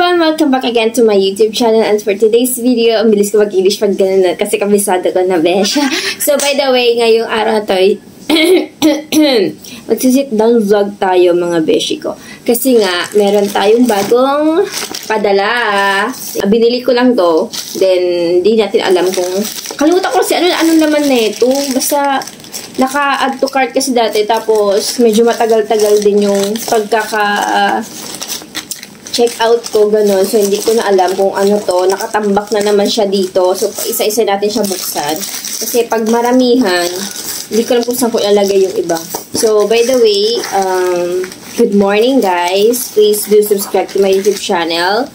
everyone! Welcome back again to my YouTube channel, and for today's video, ang bilis ko mag-English pag ganun na kasi kabisado ko na besh. So by the way, ngayong araw na to, magsisit down vlog tayo mga beshi ko. Kasi nga, meron tayong bagong padala. Binili ko lang to, then di natin alam kung, kalimutan ko kasi anong laman na ito. Basta naka-add to cart kasi dati, tapos medyo matagal-tagal din yung check out ko, ganun. So, hindi ko na alam kung ano to. Nakatambak na naman siya dito. So, isa-isa natin siya buksan. Kasi pag maramihan, hindi ko alam kung saan ko ilalagay yung iba. So, by the way, good morning guys. Please do subscribe to my YouTube channel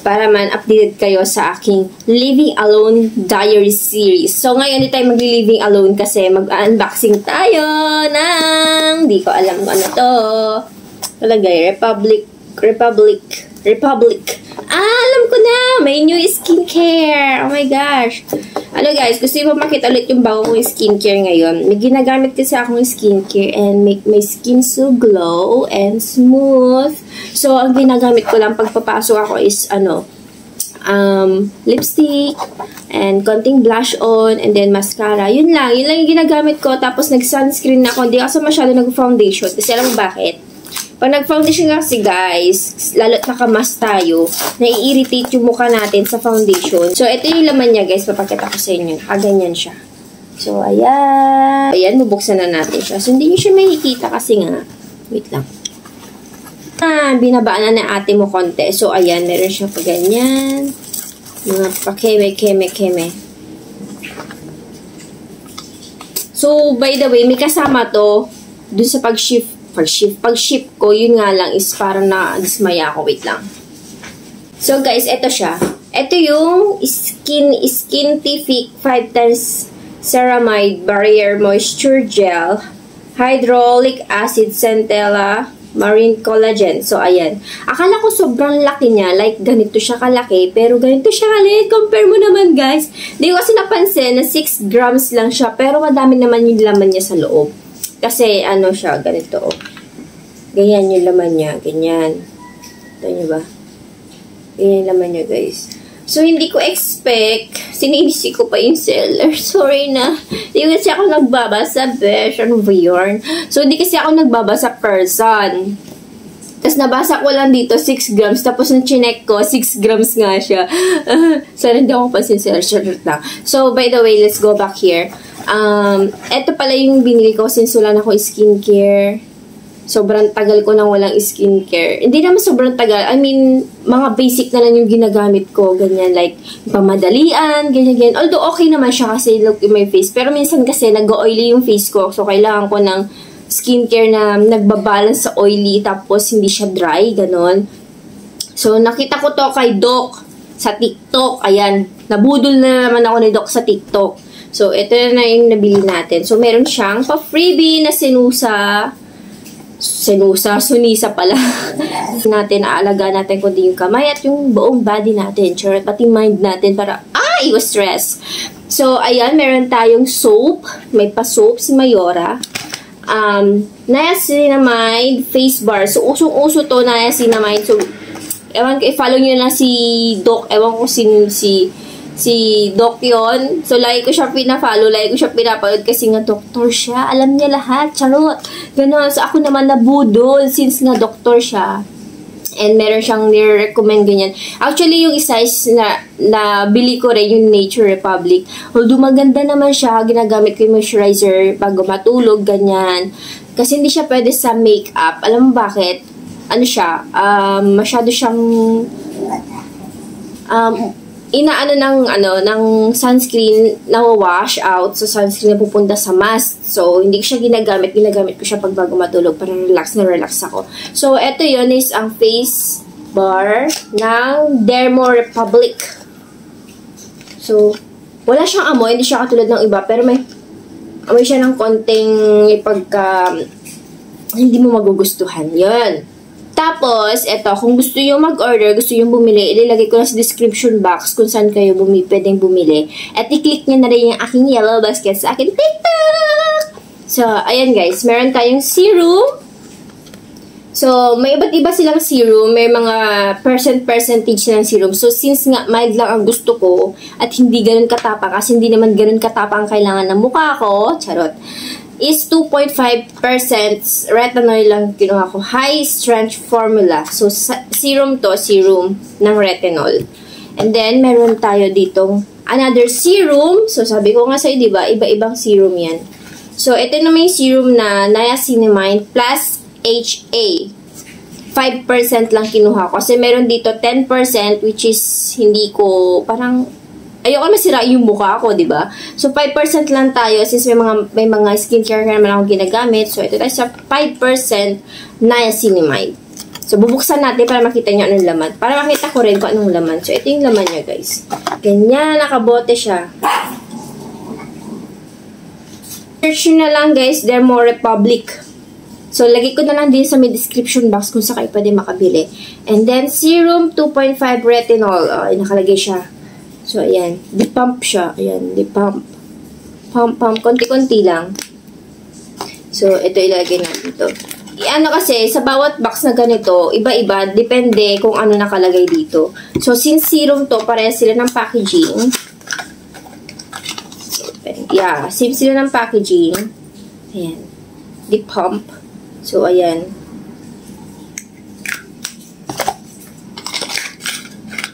para man updated kayo sa aking Living Alone Diary Series. So, ngayon hindi tayo magli-living alone kasi mag-unboxing tayo ng, hindi ko alam kung ano to. Talagay, Republic. Alam ko na! May new skincare! Oh my gosh! Ano guys, gusto nyo pa makita ulit yung bago kong skincare ngayon. May ginagamit kasi akong skincare and make my skin so glow and smooth. So, ang ginagamit ko lang pagpapasok ako is, lipstick and konting blush on and then mascara. Yun lang yung ginagamit ko. Tapos nag-sunscreen ako. Hindi ako masyado nag-foundation. Kasi alam mo bakit? Pag nag-foundation kasi guys, lalo't nakamas tayo, nai-irritate yung mukha natin sa foundation. So, ito yung laman niya guys, papakita ko sa inyo. Ganyan siya. So, ayan. Ayan, bubuksan na natin siya. So, hindi nyo siya makikita kasi nga. Wait lang. Binabaan na ng ate mo konti. So, ayan, meron siya pa ganyan. Mga pa-keme. So, by the way, may kasama to dun sa pag-ship ko, yun nga lang is parang na-dismaya ako. Wait lang. So, guys, eto siya. Ito yung Skintific 5 times Ceramide Barrier Moisture Gel, Hyaluronic Acid, Centella, Marine Collagen. So, ayan. Akala ko sobrang laki niya. Like, ganito siya kalaki. Pero ganito siya kaliit. Compare mo naman, guys. Di ko kasi napansin na 6 grams lang siya. Pero madami naman yung laman niya sa loob. Kasi, siya, ganito. Ganyan yung laman niya. Ganyan. Ito nyo ba? Ganyan yung laman niya, guys. So, hindi ko expect. Sinisi ko pa yung seller. Sorry na. Hindi kasi ako nagbabasa, besh. Ano ba yun? So, hindi kasi ako nagbabasa person. Tapos, nabasa ko lang dito, 6 grams. Tapos, nung chinek ko, 6 grams nga siya. Sorry, hindi ako pasin seller. So, by the way, let's go back here. Ito pala yung binili ko since wala na akong skincare. Sobrang tagal ko nang walang skincare. Hindi naman sobrang tagal. I mean, mga basic na lang yung ginagamit ko. Ganyan, like, pamadalian, ganyan. Although, okay naman siya kasi look in my face. Pero minsan kasi, nag-oily yung face ko. So, kailangan ko ng skincare na nagbabalance sa oily tapos hindi siya dry, ganon. So, nakita ko to kay Doc sa TikTok. Ayan, nabudol na naman ako ni Doc sa TikTok. So, ito na yung nabili natin. So, meron siyang pa-freebie na sunisa pala. Aalaga natin kundi yung kamay at yung buong body natin. Charot, pati mind natin para, iwas stress. So, ayan, meron tayong soap. May pa-soap si Mayora. Niacinamide face bar. So, usong-uso to niacinamide. So, ewan ko, i-follow nyo na si Doc. Ewan ko si Doc yun. So, lagi ko siya pina-follow, lagi ko siya pinapanood kasi nga doktor siya. Alam niya lahat. Charot. Ganon. So, ako naman nabudol since nga doktor siya. And meron siyang nire-recommend ganyan. Actually, yung isa is na bili ko rin yung Nature Republic. Although maganda naman siya, ginagamit ko yung moisturizer bago matulog, ganyan. Kasi hindi siya pwede sa makeup. Alam mo bakit? Ano siya? Masyado siyang ng sunscreen na wash out sa sunscreen na pupunta sa mask. So, hindi ko siya ginagamit ko siya pag bago matulog para relax ako. So, ito yun is ang face bar ng Dermo Republic. So, wala siyang amoy, hindi siya katulad ng iba, pero may amoy siya ng konting hindi mo magugustuhan. Yun. Tapos, eto, kung gusto nyo mag-order, gusto nyo bumili, ilalagay ko na sa description box kung saan kayo pwedeng bumili. At i-click nyo na rin yung aking yellow basket sa aking TikTok! So, ayan guys, meron tayong serum. So, may iba't iba silang serum. May mga percentage ng serum. So, since nga mild lang ang gusto ko at hindi ganun katapang, kasi hindi naman ganun katapang ang kailangan ng mukha ko, charot, is 2.5% retinol lang kinuha ko. High strength formula. So, serum to, serum ng retinol. And then, meron tayo ditong another serum. So, sabi ko nga sa'yo, diba, iba-ibang serum yan. So, ito naman yung serum na niacinamide plus HA. 5% lang kinuha ko. Kasi meron dito 10% which is hindi ko, parang, ayoko masira yung mukha ko, diba? So, 5% lang tayo since may mga skincare na naman akong ginagamit. So, ito tayo sa 5% niacinamide. So, bubuksan natin para makita nyo anong laman. Para makita ko rin kung anong laman. So, ito yung laman niya, guys. Ganyan, nakabote siya. Search nyo na lang, guys, Dermo Republic. So, lagay ko na lang din sa may description box kung saan kayo pwede makabili. And then, serum 2.5 retinol. Nakalagay siya. So, ayan. Di-pump siya. Ayan, di-pump. Pump. Konti-konti lang. So, ito ilagay natin ito. Ano kasi, sa bawat box na ganito, iba-iba. Depende kung ano nakalagay dito. So, since serum to, parehas sila ng packaging. Yeah, same sila ng packaging. Ayan. Di-pump. So, ayan.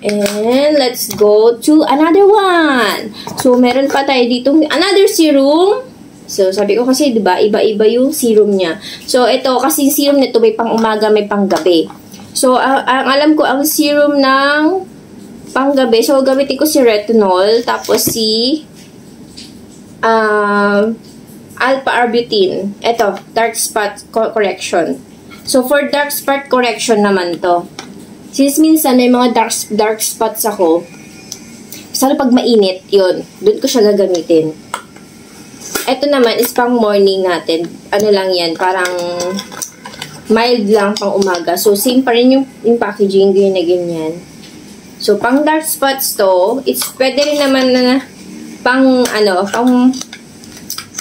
And, let's go to another one. So, meron pa tayo dito another serum. So, sabi ko kasi, diba, iba-iba yung serum niya. So, ito, kasi yung serum nito may pang umaga, may pang gabi. So, ang alam ko, ang serum ng pang gabi, so, gamitin ko si retinol, tapos si alpha-arbutin. Ito, dark spot correction. So, for dark spot correction naman to. Since minsan may mga dark spots ako, lalo pag mainit, yun. Doon ko siya gagamitin. Ito naman is pang morning natin. Ano lang yan, parang mild lang pang umaga. So, same pa rin yung packaging, ganyan na ganyan. So, pang dark spots to, it's pwede rin naman na pang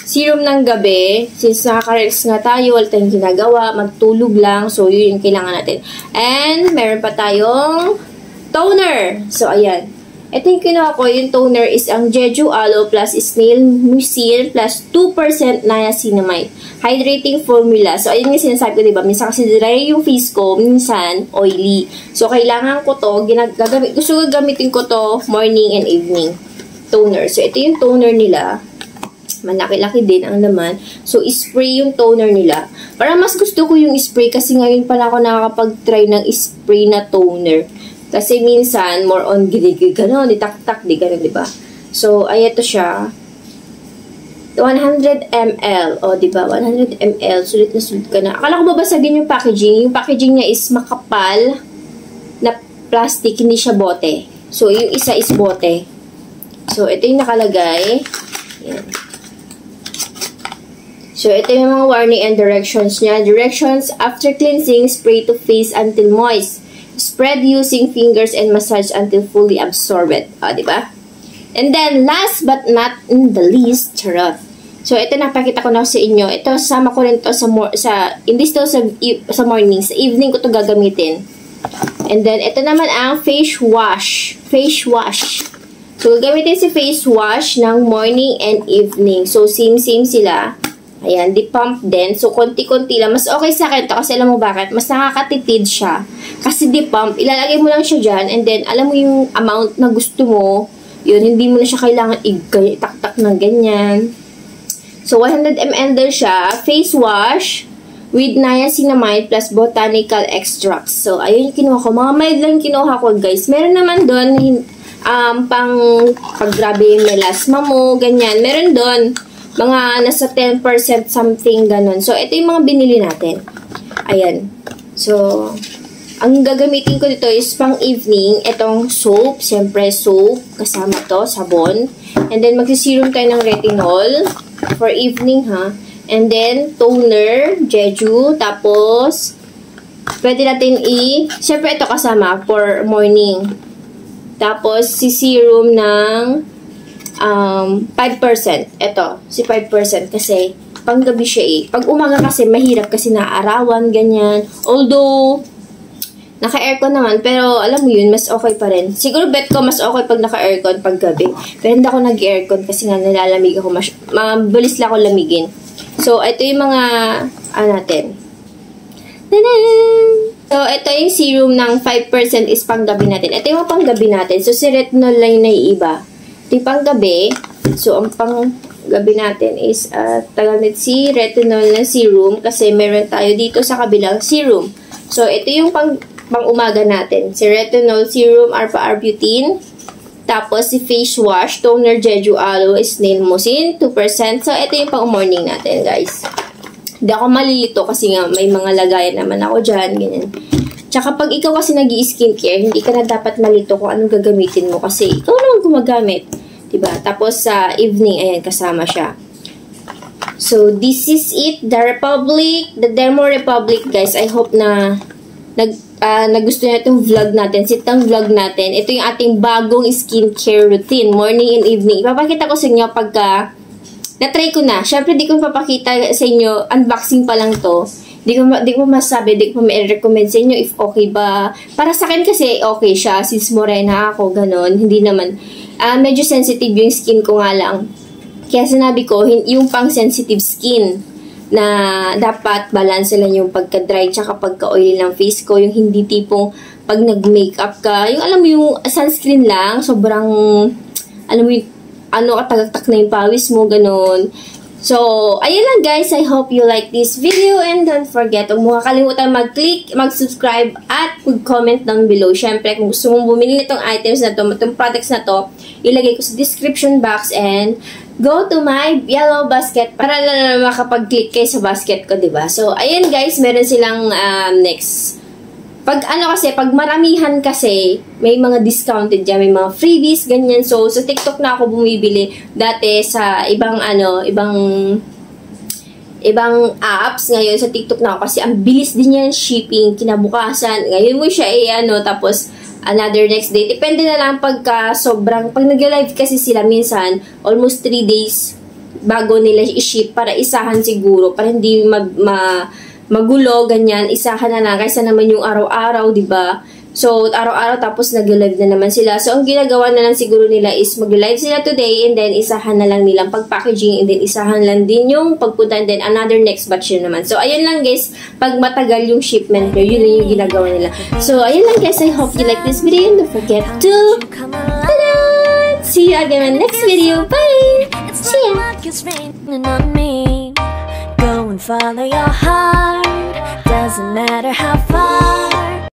serum ng gabi, since nakaka-relax nga tayo, wala tayong ginagawa, magtulog lang, so yun yung kailangan natin. And, meron pa tayong toner. So, ayan. Ito yung kinuha ko, yung toner is ang Jeju Aloe plus Snail Mucil plus 2% niacinamide. Hydrating formula. So, ayun yung sinasabi ko, diba? Minsan kasi dry yung face ko, minsan oily. So, kailangan ko to, gusto ko gamitin ko to morning and evening. Toner. So, ito yung toner nila. Malaki-laki din ang laman. So, spray yung toner nila. Parang mas gusto ko yung spray kasi ngayon pala ako nakakapag-try ng spray na toner. Kasi minsan, more on giligig, gano'n, ditak-tak, di gano'n, diba? So, ay, ito siya. 100 ml. O, diba? 100 ml. Sulit na sulit ka na. Akala ko babasagin yung packaging. Yung packaging niya is makapal na plastic, hindi siya bote. So, yung isa is bote. So, ito yung nakalagay. Yan. So, ito yung mga warning and directions niya. Directions, after cleansing, spray to face until moist. Spread using fingers and massage until fully absorbed. O, diba? And then, last but not in the least, charot. So, ito napakita ko na sa inyo. Ito, sama ko rin to hindi to sa morning. Sa evening ko to gagamitin. And then, ito naman ang face wash. Face wash. So, gagamitin si face wash ng morning and evening. So, same sila. Ayan, di-pump din. So, konti-konti lang. Mas okay sa akin to kasi alam mo bakit? Mas nakakatipid siya. Kasi di-pump, ilalagay mo lang siya dyan and then, alam mo yung amount na gusto mo, yun, hindi mo na siya kailangan itak-tak ng ganyan. So, 100 ml din siya. Face wash with niacinamide plus botanical extracts. So, ayun yung kinuha ko. Mga mild lang kinuha ko, guys. Meron naman doon, pang paggrabe yung melasma mo, ganyan. Meron doon. Mga nasa 10% something, ganun. So, ito yung mga binili natin. Ayan. So, ang gagamitin ko dito is pang evening. Itong soap. Siyempre, soap. Kasama to, sabon. And then, magsisirum tayo ng retinol. For evening, ha. And then, toner, Jeju. Tapos, pwede natin siyempre, ito kasama for morning. Tapos, si serum ng 5%. Ito, si 5% kasi panggabi siya eh. Pag umaga kasi, mahirap kasi naaarawan, ganyan. Although, naka-aircon naman, pero alam mo yun, mas okay pa rin. Siguro bet ko mas okay pag naka-aircon pag gabi. Pero hindi ako nag-aircon kasi nga nalalamig ako. Mabilis lang ako lamigin. So, ito yung mga, natin. Tanan! So, ito yung serum ng 5% is panggabi natin. Ito yung panggabi natin. So, si retinol lang yung naiiba. Ito yung panggabi. So, ang panggabi natin is, tagamit si retinol na serum kasi meron tayo dito sa kabilang serum. So, ito yung pang-umaga natin. Si retinol serum, arpa-arbutin. Tapos, si face wash, toner, jeju aloe, snail mucin, 2%. So, ito yung pang-morning natin, guys. Hindi ako malilito kasi nga may mga lagayan naman ako dyan, ganyan. Tsaka, pag ikaw kasi nag-i-skincare, hindi ka na dapat malito kung anong gagamitin mo kasi ikaw naman gumagamit. Diba? Tapos, sa evening, ayan, kasama siya. So, this is it. The Dermo Republic, guys. I hope na nagusto niyo itong vlog natin, sitang vlog natin. Ito yung ating bagong skincare routine, morning and evening. Ipapakita ko sa inyo pagka na-try ko na. Syempre, di ko papakita sa inyo, unboxing pa lang to. Di ko masabi, di ko ma-recommend sa inyo if okay ba. Para sa akin kasi, okay siya. Since morena ako, ganon. Hindi naman, medyo sensitive yung skin ko nga lang. Kaya sinabi ko, yung pang sensitive skin, na dapat balance lang yung pagka-dry tsaka pagka-oily ng face ko. Yung hindi tipong pag nag-makeup ka, yung alam mo yung sunscreen lang, sobrang, alam mo yung, katagaktak na yung pawis mo, ganun. So, ayun lang guys. I hope you like this video and don't forget, huwag mo kakalimutan mag-click, mag-subscribe at mag-comment down below. Syempre, kung gusto mong bumili nitong items na to, itong products na to, ilagay ko sa description box and go to my yellow basket para na makapag-click kayo sa basket ko, diba? So, ayun guys, meron silang next. Pag pag maramihan kasi, may mga discounted dyan, may mga freebies, ganyan. So, sa TikTok na ako bumibili. Dati sa ibang apps, ngayon sa TikTok na ako kasi ang bilis din yan shipping, kinabukasan. Ngayon mo siya tapos another next day. Depende na lang pag nag-live kasi sila minsan, almost 3 days bago nila i-ship para isahan siguro, para hindi magulo, ganyan, isahan na lang, kaysa naman yung araw-araw, diba? So, araw-araw tapos nag-live na naman sila. So, ang ginagawa na lang siguro nila is mag-live sila today and then isahan na lang nilang pag-packaging and then isahan lang din yung pagpunta and then another next batch yun naman. So, ayun lang guys, pag matagal yung shipment nyo, yun yung ginagawa nila. So, ayun lang guys, I hope you like this video and don't forget to see you again in the next video. Bye! See ya! Go and follow your heart, doesn't matter how far.